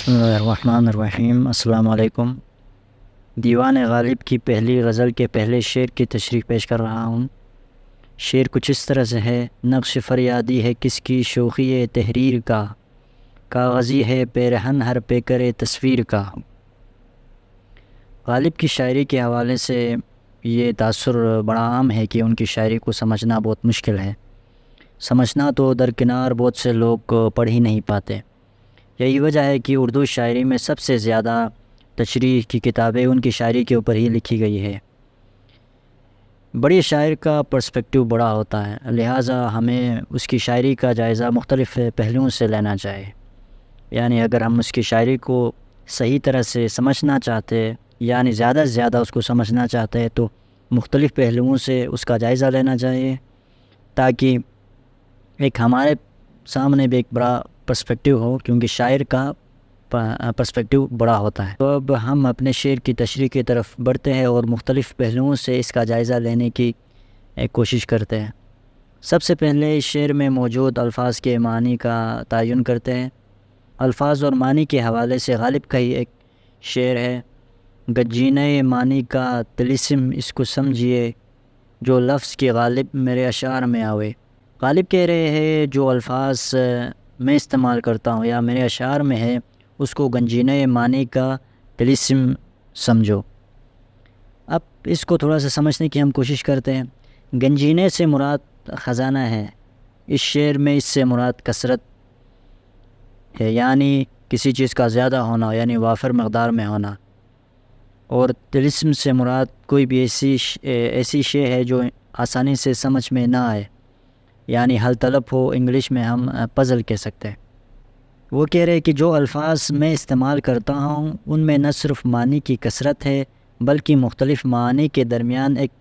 بسم اللہ الرحمن الرحیم۔ السلام علیکم۔ دیوان غالب کی پہلی غزل کے پہلے شعر کی تشریح پیش کر رہا ہوں۔ شعر کچھ اس طرح سے ہے: نقش فریادی ہے کس کی شوخی تحریر کا، کاغذی ہے پیرہن ہر پیکر تصویر کا۔ غالب کی شاعری کے حوالے سے یہ تاثر بڑا عام ہے کہ ان کی شاعری کو سمجھنا بہت مشکل ہے۔ سمجھنا تو درکنار بہت سے لوگ پڑھ ہی نہیں پاتے۔ یہی وجہ ہے کہ اردو شاعری میں سب سے زیادہ تشریح کی کتابیں ان کی شاعری کے اوپر ہی لکھی گئی ہے۔ بڑے شاعر کا پرسپیکٹیو بڑا ہوتا ہے، لہٰذا ہمیں اس کی شاعری کا جائزہ مختلف پہلوؤں سے لینا چاہیے۔ یعنی اگر ہم اس کی شاعری کو صحیح طرح سے سمجھنا چاہتے، یعنی زیادہ سے زیادہ اس کو سمجھنا چاہتے ہیں، تو مختلف پہلوؤں سے اس کا جائزہ لینا چاہیے، تاکہ ایک ہمارے سامنے بھی ایک بڑا پرسپیکٹیو ہو، کیونکہ شاعر کا پرسپیکٹیو بڑا ہوتا ہے۔ تو اب ہم اپنے شعر کی تشریح کی طرف بڑھتے ہیں اور مختلف پہلوؤں سے اس کا جائزہ لینے کی کوشش کرتے ہیں۔ سب سے پہلے اس شعر میں موجود الفاظ کے معنی کا تعین کرتے ہیں۔ الفاظ اور معنی کے حوالے سے غالب کا ہی ایک شعر ہے: گنجینۂ معنی کا طلسم اس کو سمجھیے، جو لفظ کے غالب میرے اشعار میں آوے۔ غالب کہہ رہے ہیں جو الفاظ میں استعمال کرتا ہوں یا میرے اشعار میں ہے، اس کو گنجینۂ معنی کا طلسم سمجھو۔ اب اس کو تھوڑا سا سمجھنے کی ہم کوشش کرتے ہیں۔ گنجینے سے مراد خزانہ ہے۔ اس شعر میں اس سے مراد کثرت ہے، یعنی کسی چیز کا زیادہ ہونا، یعنی وافر مقدار میں ہونا۔ اور طلسم سے مراد کوئی بھی ایسی شے ہے جو آسانی سے سمجھ میں نہ آئے، یعنی حل طلب ہو، انگلش میں ہم پزل کہہ سکتے ہیں۔ وہ کہہ رہے کہ جو الفاظ میں استعمال کرتا ہوں ان میں نہ صرف معنی کی کثرت ہے، بلکہ مختلف معانی کے درمیان ایک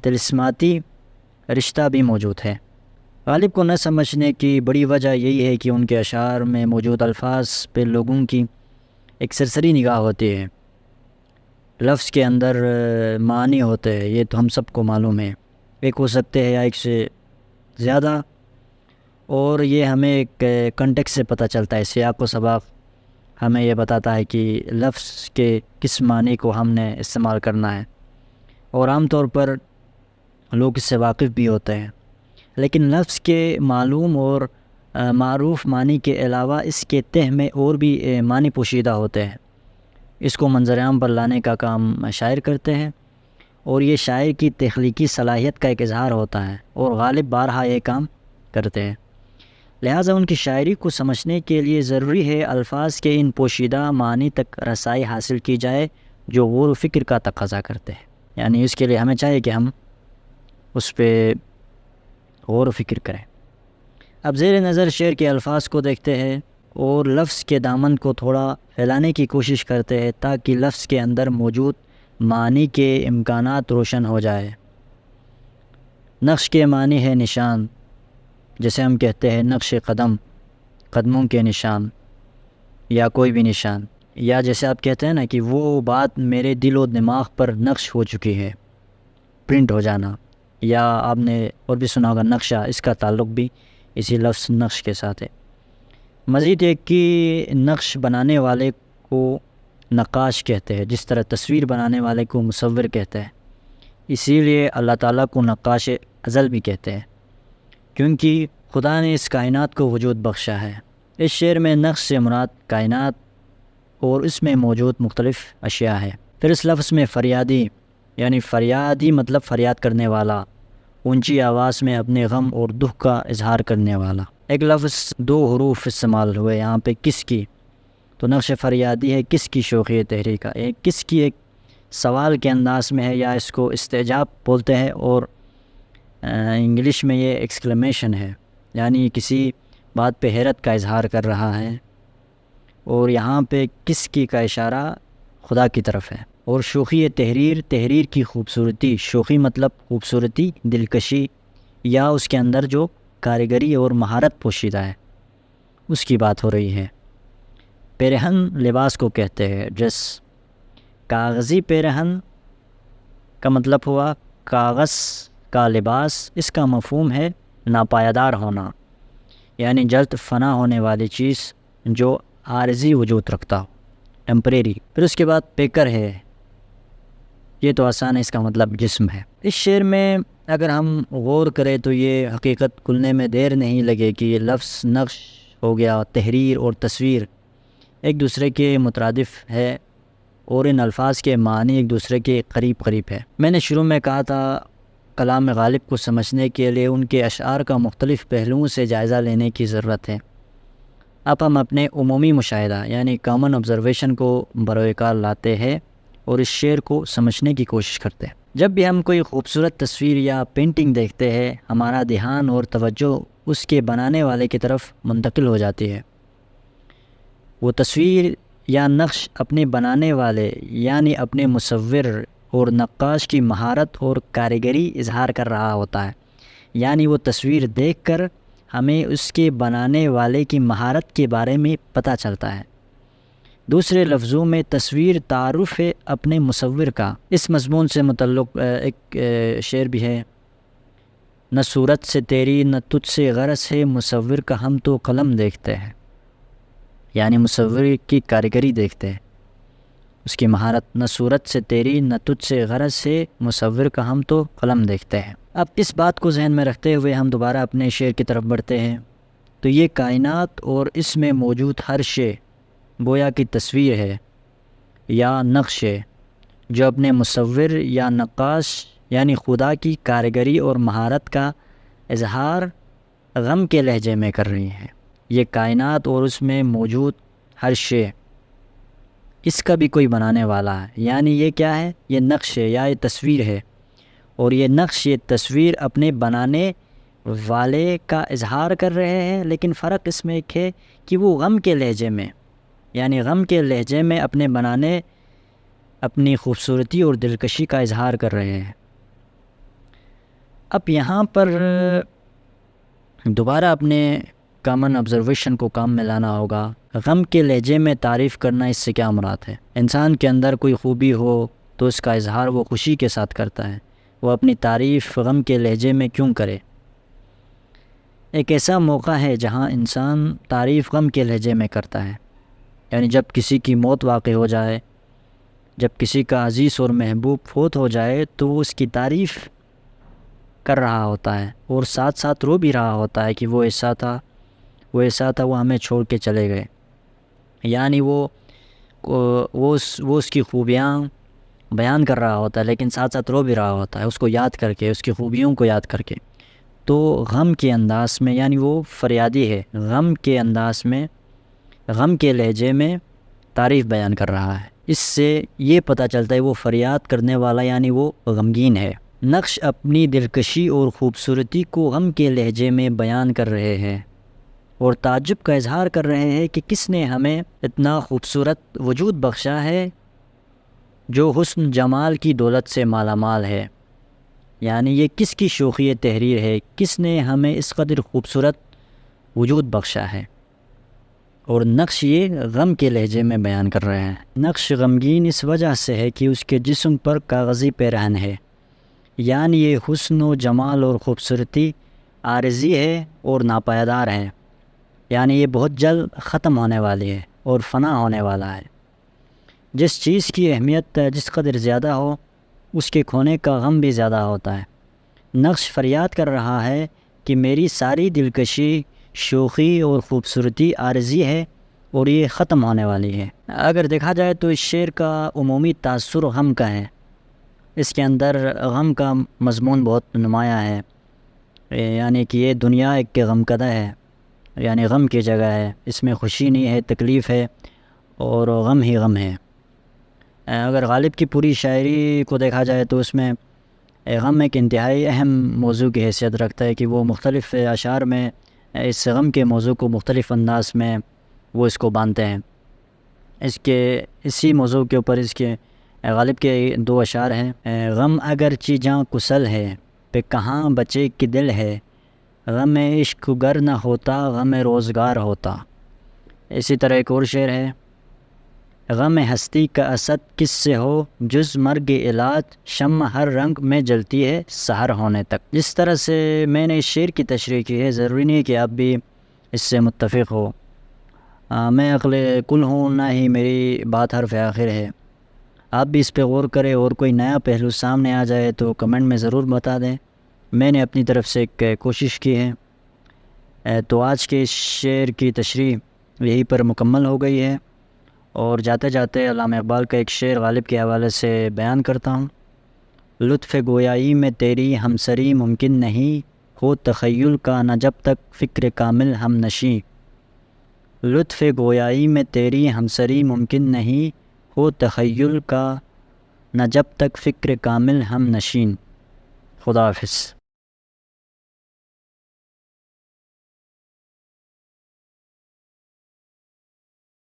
طلسماتی رشتہ بھی موجود ہے۔ غالب کو نہ سمجھنے کی بڑی وجہ یہی ہے کہ ان کے اشعار میں موجود الفاظ پہ لوگوں کی ایک سرسری نگاہ ہوتی ہے۔ لفظ کے اندر معنی ہوتے ہیں، یہ تو ہم سب کو معلوم ہے، ایک ہو سکتے ہیں یا ایک سے زیادہ، اور یہ ہمیں ایک کنٹیکسٹ سے پتہ چلتا ہے۔ سیاق و سباق ہمیں یہ بتاتا ہے کہ لفظ کے کس معنی کو ہم نے استعمال کرنا ہے، اور عام طور پر لوگ اس سے واقف بھی ہوتے ہیں۔ لیکن لفظ کے معلوم اور معروف معنی کے علاوہ اس کے تہ میں اور بھی معنی پوشیدہ ہوتے ہیں۔ اس کو منظر عام پر لانے کا کام شاعر کرتے ہیں، اور یہ شاعر کی تخلیقی صلاحیت کا ایک اظہار ہوتا ہے، اور غالب بارہا یہ کام کرتے ہیں۔ لہٰذا ان کی شاعری کو سمجھنے کے لیے ضروری ہے الفاظ کے ان پوشیدہ معنی تک رسائی حاصل کی جائے جو غور و فکر کا تقاضا کرتے ہیں۔ یعنی اس کے لیے ہمیں چاہیے کہ ہم اس پہ غور و فکر کریں۔ اب زیر نظر شعر کے الفاظ کو دیکھتے ہیں اور لفظ کے دامن کو تھوڑا پھیلانے کی کوشش کرتے ہیں، تاکہ لفظ کے اندر موجود معنی کے امکانات روشن ہو جائے۔ نقش کے معنی ہے نشان، جیسے ہم کہتے ہیں نقش قدم، قدموں کے نشان یا کوئی بھی نشان، یا جیسے آپ کہتے ہیں نا کہ وہ بات میرے دل و دماغ پر نقش ہو چکی ہے، پرنٹ ہو جانا، یا آپ نے اور بھی سنا ہوگا نقشہ، اس کا تعلق بھی اسی لفظ نقش کے ساتھ ہے۔ مزید ایک کہ نقش بنانے والے کو نقاش کہتے ہیں، جس طرح تصویر بنانے والے کو مصور کہتے ہیں، اسی لیے اللہ تعالیٰ کو نقاش ازل بھی کہتے ہیں، کیونکہ خدا نے اس کائنات کو وجود بخشا ہے۔ اس شعر میں نقش سے مراد کائنات اور اس میں موجود مختلف اشیاء ہے۔ پھر اس لفظ میں فریادی، یعنی فریادی مطلب فریاد کرنے والا، اونچی آواز میں اپنے غم اور دکھ کا اظہار کرنے والا۔ ایک لفظ دو حروف استعمال ہوئے یہاں پہ، کس کی، تو نقش فریادی ہے کس کی شوخی تحریر کا، ایک کس کی ایک سوال کے انداز میں ہے، یا اس کو استعجاب بولتے ہیں، اور انگلش میں یہ ایکسکلیمیشن ہے، یعنی کسی بات پہ حیرت کا اظہار کر رہا ہے، اور یہاں پہ کس کی کا اشارہ خدا کی طرف ہے۔ اور شوخی تحریر، تحریر کی خوبصورتی، شوخی مطلب خوبصورتی، دلکشی، یا اس کے اندر جو کاریگری اور مہارت پوشیدہ ہے اس کی بات ہو رہی ہے۔ پیرہن لباس کو کہتے ہیں، ڈریس۔ کاغذی پیرہن کا مطلب ہوا کاغذ کا لباس، اس کا مفہوم ہے ناپائیدار ہونا، یعنی جلد فنا ہونے والی چیز جو عارضی وجود رکھتا ہو، ٹیمپریری۔ پھر اس کے بعد پیکر ہے، یہ تو آسان ہے، اس کا مطلب جسم ہے۔ اس شعر میں اگر ہم غور کریں تو یہ حقیقت کھلنے میں دیر نہیں لگے کہ یہ لفظ نقش ہو گیا، تحریر اور تصویر ایک دوسرے کے مترادف ہے اور ان الفاظ کے معنی ایک دوسرے کے قریب قریب ہے۔ میں نے شروع میں کہا تھا کلام غالب کو سمجھنے کے لیے ان کے اشعار کا مختلف پہلوؤں سے جائزہ لینے کی ضرورت ہے۔ اب ہم اپنے عمومی مشاہدہ یعنی کامن آبزرویشن کو بروئے کار لاتے ہیں اور اس شعر کو سمجھنے کی کوشش کرتے ہیں۔ جب بھی ہم کوئی خوبصورت تصویر یا پینٹنگ دیکھتے ہیں، ہمارا دھیان اور توجہ اس کے بنانے والے کی طرف منتقل ہو جاتی ہے۔ وہ تصویر یا نقش اپنے بنانے والے یعنی اپنے مصور اور نقاش کی مہارت اور کاریگری اظہار کر رہا ہوتا ہے، یعنی وہ تصویر دیکھ کر ہمیں اس کے بنانے والے کی مہارت کے بارے میں پتہ چلتا ہے۔ دوسرے لفظوں میں تصویر تعارف ہے اپنے مصور کا۔ اس مضمون سے متعلق ایک شعر بھی ہے، نہ صورت سے تیری نہ تجھ سے غرض ہے، مصور کا ہم تو قلم دیکھتے ہیں، یعنی مصور کی کاریگری دیکھتے ہیں، اس کی مہارت۔ نہ صورت سے تیری نہ تجھ سے غرض ہے، مصور کا ہم تو قلم دیکھتے ہیں۔ اب اس بات کو ذہن میں رکھتے ہوئے ہم دوبارہ اپنے شعر کی طرف بڑھتے ہیں۔ تو یہ کائنات اور اس میں موجود ہر شے گویا کی تصویر ہے یا نقش ہے جو اپنے مصور یا نقاش یعنی خدا کی کاریگری اور مہارت کا اظہار غم کے لہجے میں کر رہی ہیں۔ یہ کائنات اور اس میں موجود ہر شے، اس کا بھی کوئی بنانے والا ہے، یعنی یہ کیا ہے؟ یہ نقش ہے یا یہ تصویر ہے، اور یہ نقش یہ تصویر اپنے بنانے والے کا اظہار کر رہے ہیں، لیکن فرق اس میں ایک ہے کہ وہ غم کے لہجے میں، یعنی غم کے لہجے میں اپنے بنانے اپنی خوبصورتی اور دلکشی کا اظہار کر رہے ہیں۔ اب یہاں پر دوبارہ اپنے کامن آبزرویشن کو کام میں لانا ہوگا۔ غم کے لہجے میں تعریف کرنا، اس سے کیا مراد ہے؟ انسان کے اندر کوئی خوبی ہو تو اس کا اظہار وہ خوشی کے ساتھ کرتا ہے، وہ اپنی تعریف غم کے لہجے میں کیوں کرے؟ ایک ایسا موقع ہے جہاں انسان تعریف غم کے لہجے میں کرتا ہے، یعنی جب کسی کی موت واقع ہو جائے، جب کسی کا عزیز اور محبوب فوت ہو جائے تو وہ اس کی تعریف کر رہا ہوتا ہے اور ساتھ ساتھ رو بھی رہا ہوتا ہے کہ وہ ایسا تھا، وہ ہمیں چھوڑ کے چلے گئے، یعنی وہ اس کی خوبیاں بیان کر رہا ہوتا ہے، لیکن ساتھ ساتھ رو بھی رہا ہوتا ہے اس کو یاد کر کے، اس کی خوبیوں کو یاد کر کے۔ تو غم کے انداز میں، یعنی وہ فریادی ہے، غم کے انداز میں، غم کے لہجے میں تعریف بیان کر رہا ہے۔ اس سے یہ پتہ چلتا ہے وہ فریاد کرنے والا یعنی وہ غمگین ہے۔ نقش اپنی دلکشی اور خوبصورتی کو غم کے لہجے میں بیان کر رہے ہیں اور تعجب کا اظہار کر رہے ہیں کہ کس نے ہمیں اتنا خوبصورت وجود بخشا ہے جو حسن جمال کی دولت سے مالا مال ہے، یعنی یہ کس کی شوخی تحریر ہے، کس نے ہمیں اس قدر خوبصورت وجود بخشا ہے، اور نقش یہ غم کے لہجے میں بیان کر رہے ہیں۔ نقش غمگین اس وجہ سے ہے کہ اس کے جسم پر کاغذی پیرہن ہے، یعنی یہ حسن و جمال اور خوبصورتی عارضی ہے اور ناپائیدار ہے، یعنی یہ بہت جلد ختم ہونے والی ہے اور فنا ہونے والا ہے۔ جس چیز کی اہمیت جس قدر زیادہ ہو اس کے کھونے کا غم بھی زیادہ ہوتا ہے۔ نقش فریاد کر رہا ہے کہ میری ساری دلکشی، شوخی اور خوبصورتی عارضی ہے اور یہ ختم ہونے والی ہے۔ اگر دیکھا جائے تو اس شعر کا عمومی تاثر غم کا ہے، اس کے اندر غم کا مضمون بہت نمایاں ہے، یعنی کہ یہ دنیا ایک غمکدہ ہے، یعنی غم کی جگہ ہے، اس میں خوشی نہیں ہے، تکلیف ہے اور غم ہی غم ہے۔ اگر غالب کی پوری شاعری کو دیکھا جائے تو اس میں غم ایک انتہائی اہم موضوع کی حیثیت رکھتا ہے کہ وہ مختلف اشعار میں اس غم کے موضوع کو مختلف انداز میں وہ اس کو باندھتے ہیں۔ اسی موضوع کے اوپر اس کے غالب کے 2 اشعار ہیں، غم اگرچہ جاں کسل ہے پہ کہاں بچے کی دل ہے، غم عشق گر نہ ہوتا غم روزگار ہوتا۔ اسی طرح ایک اور شعر ہے، غم ہستی کا اسد کس سے ہو جز مرگ علاج، شمع ہر رنگ میں جلتی ہے سحر ہونے تک۔ جس طرح سے میں نے اس شعر کی تشریح کی ہے ضروری نہیں کہ آپ بھی اس سے متفق ہو، میں عقل کل ہوں، نہ ہی میری بات حرف آخر ہے۔ آپ بھی اس پہ غور کریں، اور کوئی نیا پہلو سامنے آ جائے تو کمنٹ میں ضرور بتا دیں۔ میں نے اپنی طرف سے ایک کوشش کی ہے۔ تو آج کے اس شعر کی تشریح یہی پر مکمل ہو گئی ہے، اور جاتے جاتے علامہ اقبال کا ایک شعر غالب کے حوالے سے بیان کرتا ہوں۔ لطف گویائی میں تیری ہمسری ممکن نہیں، ہو تخیل کا نہ جب تک فکر کامل ہم نشیں۔ لطف گویائی میں تیری ہمسری ممکن نہیں، ہو تخیل کا نہ جب تک فکر کامل ہم نشین۔ خدا حافظ۔